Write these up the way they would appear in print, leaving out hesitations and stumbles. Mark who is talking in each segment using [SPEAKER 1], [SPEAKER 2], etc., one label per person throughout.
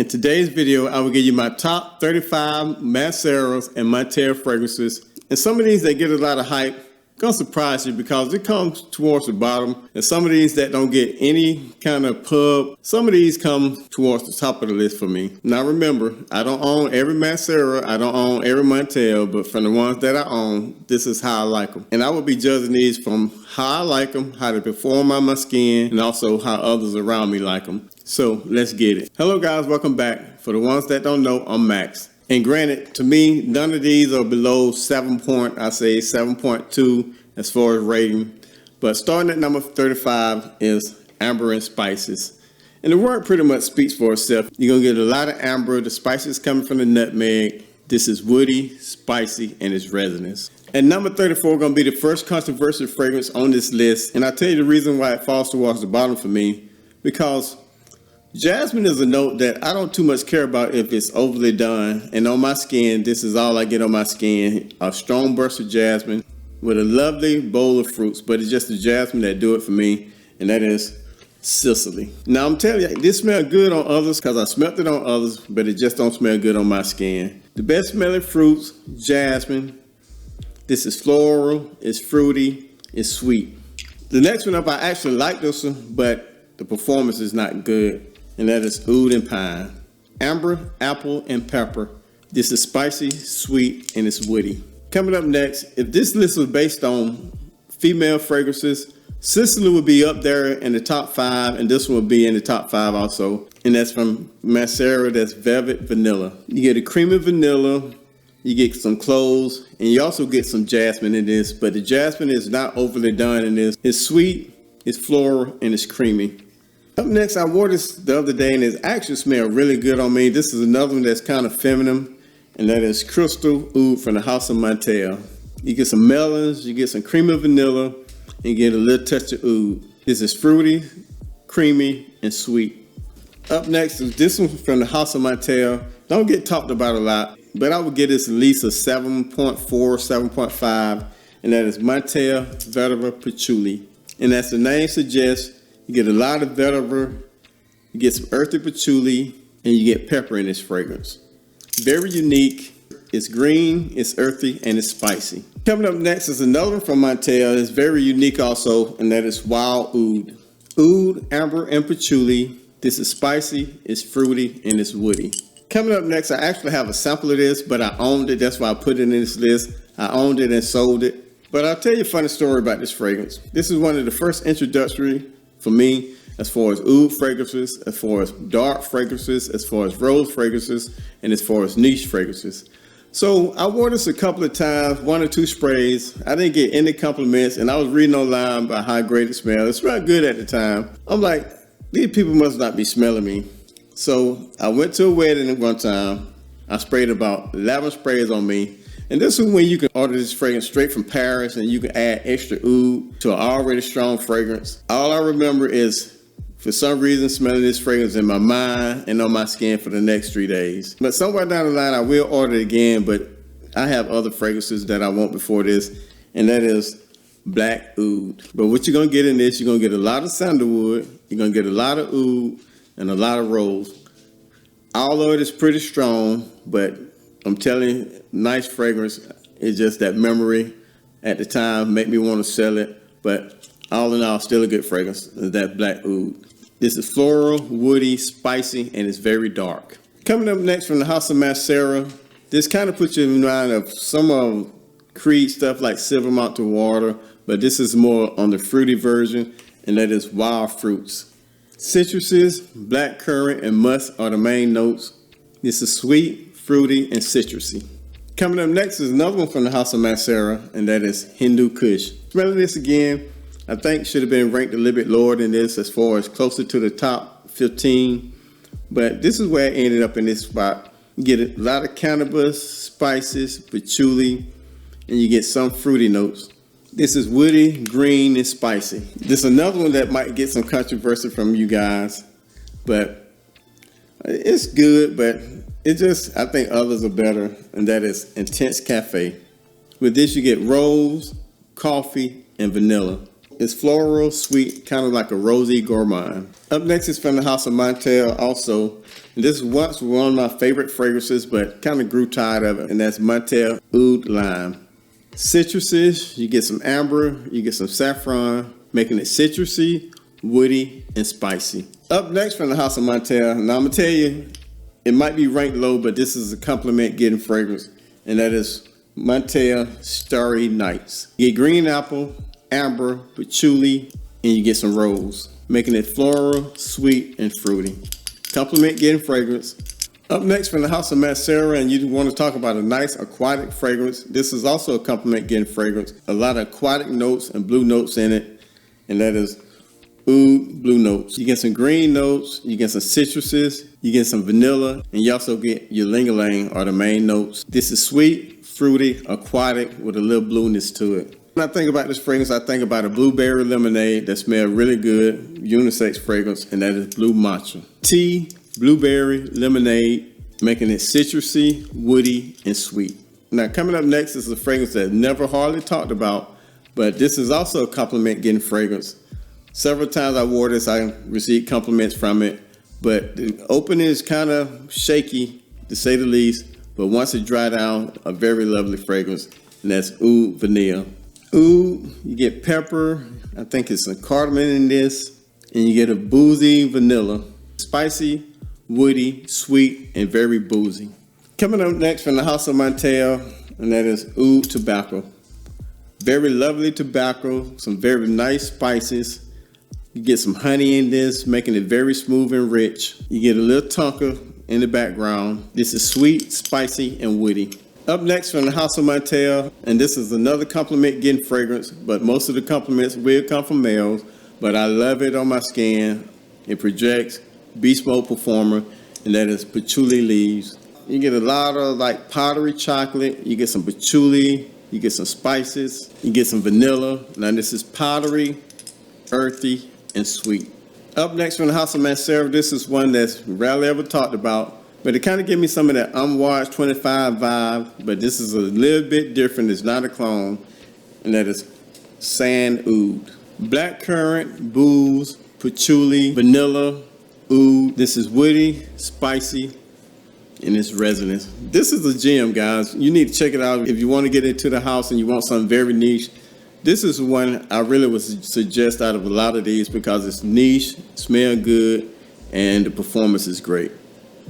[SPEAKER 1] In today's video, I will give you my top 35 Mancera and Montale fragrances. And some of these, they get a lot of hype. Gonna surprise you because it comes towards the bottom. And some of these that don't get any kind of pub, some of these come towards the top of the list for me. Now remember, I don't own every Mancera, I don't own every Montale, but from the ones that I own, this is how I like them. And I will be judging these from how I like them, how they perform on my skin, and also how others around me like them. So let's get it. Hello guys, welcome back. For the ones that don't know, I'm Max. And granted, to me, none of these are below 7.2 as far as rating. But starting at number 35 is amber and spices. And the word pretty much speaks for itself. You're going to get a lot of amber. The spices coming from the nutmeg. This is woody, spicy, and it's resinous. And number 34 going to be the first controversial fragrance on this list. And I'll tell you the reason why it falls towards the bottom for me. Because jasmine is a note that I don't too much care about if it's overly done. And on my skin, this is all I get on my skin. A strong burst of jasmine with a lovely bowl of fruits. But it's just the jasmine that do it for me. And that is Sicily. Now I'm telling you, this smells good on others because I smelled it on others. But it just don't smell good on my skin. The best smelling fruits, jasmine. This is floral, it's fruity, it's sweet. The next one up, I actually like this one, but the performance is not good. And that is oud and pine. Amber, apple, and pepper. This is spicy, sweet, and it's woody. Coming up next, if this list was based on female fragrances, Sicily would be up there in the top 5, and this one would be in the top 5 also. And that's from Mancera, that's Velvet Vanilla. You get a creamy vanilla, you get some cloves, and you also get some jasmine in this, but the jasmine is not overly done in this. It's sweet, it's floral, and it's creamy. Up next, I wore this the other day and it actually smelled really good on me. This is another one that's kind of feminine, and that is Crystal Oud from the House of Montale. You get some melons, you get some creamy vanilla, and you get a little touch of oud. This is fruity, creamy, and sweet. Up next is this one from the House of Montale. Don't get talked about a lot, but I would give this at least a 7.4, 7.5, and that is Montale Vetiver Patchouli. And as the name suggests, you get a lot of vetiver, you get some earthy patchouli, and you get pepper in this fragrance. Very unique. It's green, it's earthy, and it's spicy. Coming up next is another one from Montale. It's very unique also, and that is Wild Oud. Oud, amber, and patchouli. This is spicy, it's fruity, and it's woody. Coming up next, I actually have a sample of this, but I owned it. That's why I put it in this list. I owned it and sold it. But I'll tell you a funny story about this fragrance. This is one of the first introductory for me, as far as oud fragrances, as far as dark fragrances, as far as rose fragrances, and as far as niche fragrances. So I wore this a couple of times, 1 or 2 sprays. I didn't get any compliments, and I was reading online about how great it smelled. It smelled good at the time. I'm like, these people must not be smelling me. So I went to a wedding one time. I sprayed about 11 sprays on me. And this is when you can order this fragrance straight from Paris, and you can add extra oud to an already strong fragrance. All I remember is, for some reason, smelling this fragrance in my mind and on my skin for the next 3 days. But somewhere down the line, I will order it again, but I have other fragrances that I want before this, and that is Black Oud. But what you're gonna get in this, you're gonna get a lot of sandalwood, you're gonna get a lot of oud, and a lot of rose. All of it is pretty strong, but I'm telling you, nice fragrance. It's just that memory at the time made me want to sell it. But all in all, still a good fragrance, that Black Oud. This is floral, woody, spicy, and it's very dark. Coming up next from the House of Mancera, this kind of puts you in mind of some of Creed stuff like Silver Mountain Water, but this is more on the fruity version, and that is wild fruits. Citruses, blackcurrant, and musk are the main notes. This is sweet, fruity, and citrusy. Coming up next is another one from the House of Mancera, and that is Hindu Kush. Smelling this again, I think should have been ranked a little bit lower than this as far as closer to the top 15. But this is where I ended up in this spot. You get a lot of cannabis, spices, patchouli, and you get some fruity notes. This is woody, green, and spicy. This is another one that might get some controversy from you guys, but it's good, but it just, I think others are better, and that is Intense Café. With this, you get rose, coffee, and vanilla. It's floral, sweet, kind of like a rosy gourmand. Up next is from the house of Montale also. And this was one of my favorite fragrances, but kind of grew tired of it, and that's Montale Oud Lime. Citruses, you get some amber, you get some saffron, making it citrusy, woody, and spicy. Up next from the house of Montale, now I'm going to tell you, it might be ranked low, but this is a compliment getting fragrance, and that is Montale Starry Nights. You get green apple, amber, patchouli, and you get some rose, making it floral, sweet, and fruity. Compliment getting fragrance. Up next from the house of Mancera, and you want to talk about a nice aquatic fragrance. This is also a compliment getting fragrance. A lot of aquatic notes and blue notes in it, and that is Oud blue notes. You get some green notes, you get some citruses, you get some vanilla, and you also get your ling-a-ling are the main notes. This is sweet, fruity, aquatic with a little blueness to it. When I think about this fragrance, I think about a blueberry lemonade that smells really good, unisex fragrance, and that is blue matcha. Tea, blueberry, lemonade, making it citrusy, woody, and sweet. Now coming up next is a fragrance that never hardly talked about, but this is also a compliment getting fragrance. Several times I wore this, I received compliments from it, but the opening is kind of shaky, to say the least, but once it dries down, a very lovely fragrance, and that's Oud Vanilla. Oud, you get pepper, I think it's some cardamom in this, and you get a boozy vanilla. Spicy, woody, sweet, and very boozy. Coming up next from the house of Montale, and that is Oud Tobacco. Very lovely tobacco, some very nice spices. You get some honey in this, making it very smooth and rich. You get a little Tonka in the background. This is sweet, spicy, and woody. Up next from the house of Montale, and this is another compliment getting fragrance, but most of the compliments will come from males, but I love it on my skin. It projects beast mode performer, and that is patchouli leaves. You get a lot of like powdery chocolate, you get some patchouli, you get some spices, you get some vanilla. Now this is powdery, earthy, and sweet. Up next from the house of Mancera, this is one that's rarely ever talked about, but it kind of gives me some of that unwashed 25 vibe, but this is a little bit different. It's not a clone, and that is Sand Oud. Blackcurrant, booze, patchouli, vanilla, oud. This is woody, spicy, and it's resonance. This is a gem, guys. You need to check it out if you want to get into the house and you want something very niche. This is one I really would suggest out of a lot of these because it's niche, smell good, and the performance is great.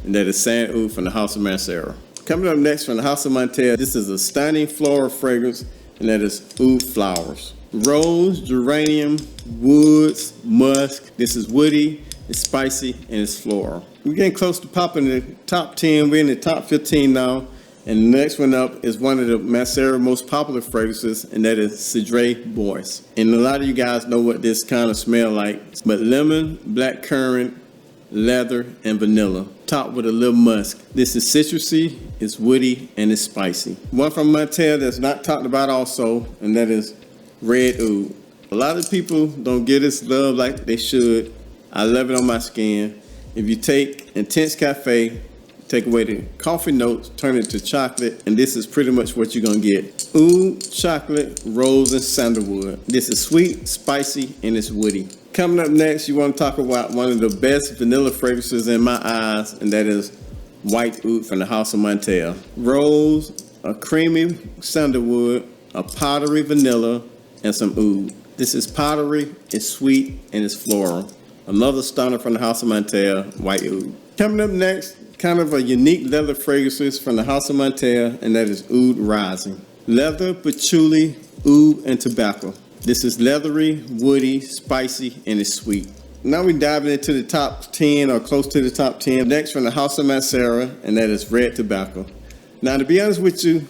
[SPEAKER 1] And that is Sand Oud from the house of Mancera. Coming up next from the house of Montale, this is a stunning floral fragrance, and that is Oud Flowers. Rose, geranium, woods, musk. This is woody, it's spicy, and it's floral. We're getting close to popping the top 10. We're in the top 15 now. And the next one up is one of the Mancera most popular fragrances, and that is Cedrat Boise. And a lot of you guys know what this kind of smell like, but lemon, blackcurrant, leather, and vanilla, topped with a little musk. This is citrusy, it's woody, and it's spicy. One from Montale that's not talked about also, and that is Red Oud. A lot of people don't get this love like they should. I love it on my skin. If you take Intense Café, take away the coffee notes, turn it to chocolate, and this is pretty much what you're gonna get. Oud, chocolate, rose, and sandalwood. This is sweet, spicy, and it's woody. Coming up next, you want to talk about one of the best vanilla fragrances in my eyes, and that is White Oud from the house of Montale. Rose, a creamy sandalwood, a powdery vanilla, and some oud. This is powdery, it's sweet, and it's floral. Another stunner from the house of Montale, White Oud. Coming up next, kind of a unique leather fragrances from the house of Montale, and that is Oud Rising. Leather, patchouli, oud, and tobacco. This is leathery, woody, spicy, and it's sweet. Now we're diving into the top 10 or close to the top 10. Next from the house of Mancera, and that is Red Tobacco. Now to be honest with you,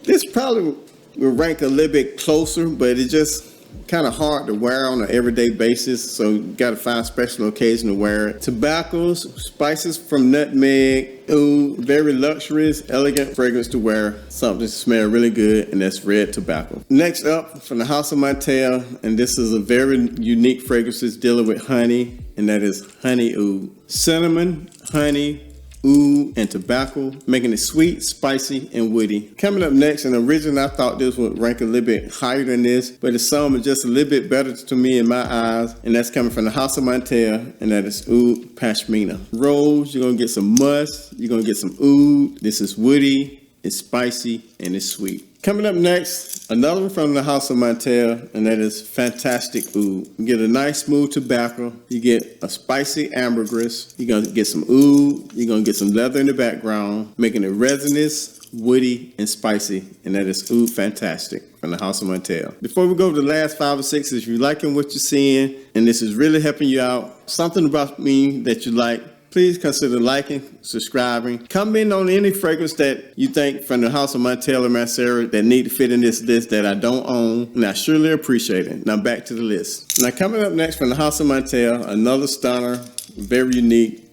[SPEAKER 1] this probably will rank a little bit closer, but it's just kind of hard to wear on an everyday basis, so you got to find a special occasion to wear it. Tobaccos, spices from nutmeg, oud, very luxurious, elegant fragrance to wear, something to smell really good, and that's Red Tobacco. Next up, from the house of Montale, and this is a very unique fragrance dealing with honey, and that is Honey Oud. Cinnamon, honey, oud, and tobacco, making it sweet, spicy, and woody. Coming up next, and originally I thought this would rank a little bit higher than this, but the sum is just a little bit better to me in my eyes, and that's coming from the House of Montale, and that is oud pashmina. Rose, you're gonna get some musk, you're gonna get some oud. This is woody, it's spicy, and it's sweet. Coming up next, another one from the House of Montale, and that is fantastic oud. You get a nice smooth tobacco, you get a spicy ambergris, you're gonna get some oud, you're gonna get some leather in the background, making it resinous, woody, and spicy, and that is oud fantastic from the House of Montale. Before we go to the last 5 or 6, if you're liking what you're seeing, and this is really helping you out, something about me that you like, please consider liking, subscribing, comment on any fragrance that you think from the House of Montale or Mancera that need to fit in this list that I don't own, and I surely appreciate it. Now back to the list. Now coming up next from the House of Montale, another stunner, very unique,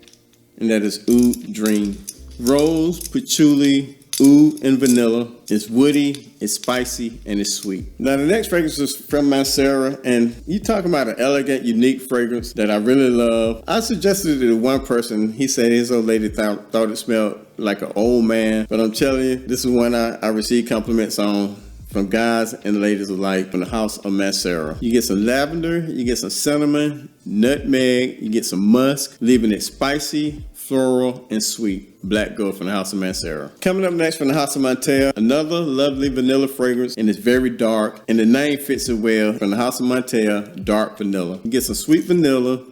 [SPEAKER 1] and that is Oud Dream. Rose, patchouli, oud, and vanilla. It's woody, it's spicy, and it's sweet. Now the next fragrance is from Mancera, and you talking about an elegant, unique fragrance that I really love. I suggested it to one person. He said his old lady thought it smelled like an old man, but I'm telling you, this is one I received compliments on from guys and ladies alike from the House of Mancera. You get some lavender, you get some cinnamon, nutmeg, you get some musk, leaving it spicy, floral, and sweet. Black Gold from the House of Mancera. Coming up next from the House of Montale, another lovely vanilla fragrance, and it's very dark, and the name fits it well. From the House of Montale, dark vanilla. You get some sweet vanilla,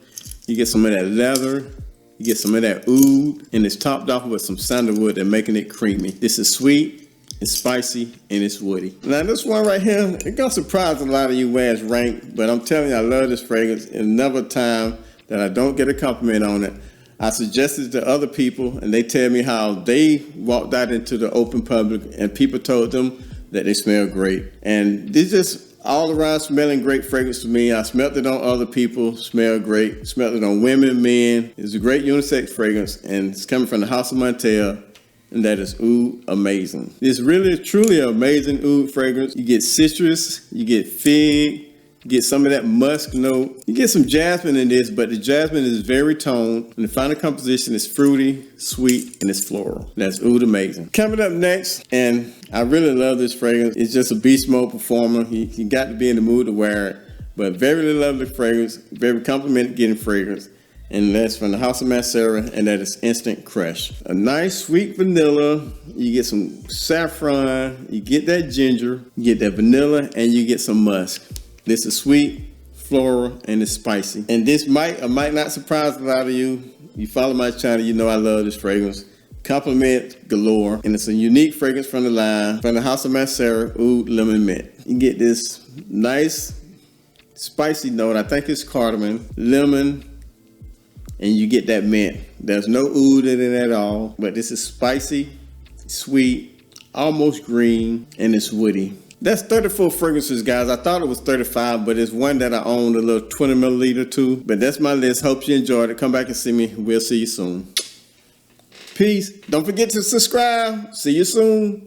[SPEAKER 1] you get some of that leather, you get some of that oud, and it's topped off with some sandalwood and making it creamy. This is sweet, it's spicy, and it's woody. Now this one right here, it's gonna surprise a lot of you where it's ranked, but I'm telling you, I love this fragrance. And never time that I don't get a compliment on it. I suggested it to other people, and they tell me how they walked out into the open public and people told them that they smell great. And this just all around smelling great fragrance to me. I smelled it on other people, smelled great. Smelled it on women and men. It's a great unisex fragrance, and it's coming from the House of Montale, and that is oud amazing. It's really, truly an amazing oud fragrance. You get citrus, you get fig, you get some of that musk note. You get some jasmine in this, but the jasmine is very toned. And the final composition is fruity, sweet, and it's floral. That's oud amazing. Coming up next, and I really love this fragrance. It's just a beast mode performer. You got to be in the mood to wear it. But very lovely fragrance, very complimented getting fragrance. And that's from the House of Mancera, and that is Instant Crush. A nice sweet vanilla. You get some saffron, you get that ginger, you get that vanilla, and you get some musk. This is sweet, floral, and it's spicy. And this might or might not surprise a lot of you. You follow my channel, you know I love this fragrance. Compliment galore. And it's a unique fragrance from the line, from the House of Mancera, Oud Lemon Mint. You get this nice, spicy note. I think it's cardamom, lemon, and you get that mint. There's no oud in it at all, but this is spicy, sweet, almost green, and it's woody. That's 34 fragrances, guys. I thought it was 35, but it's one that I own, a little 20 milliliter too. But that's my list. Hope you enjoyed it. Come back and see me. We'll see you soon. Peace. Don't forget to subscribe. See you soon.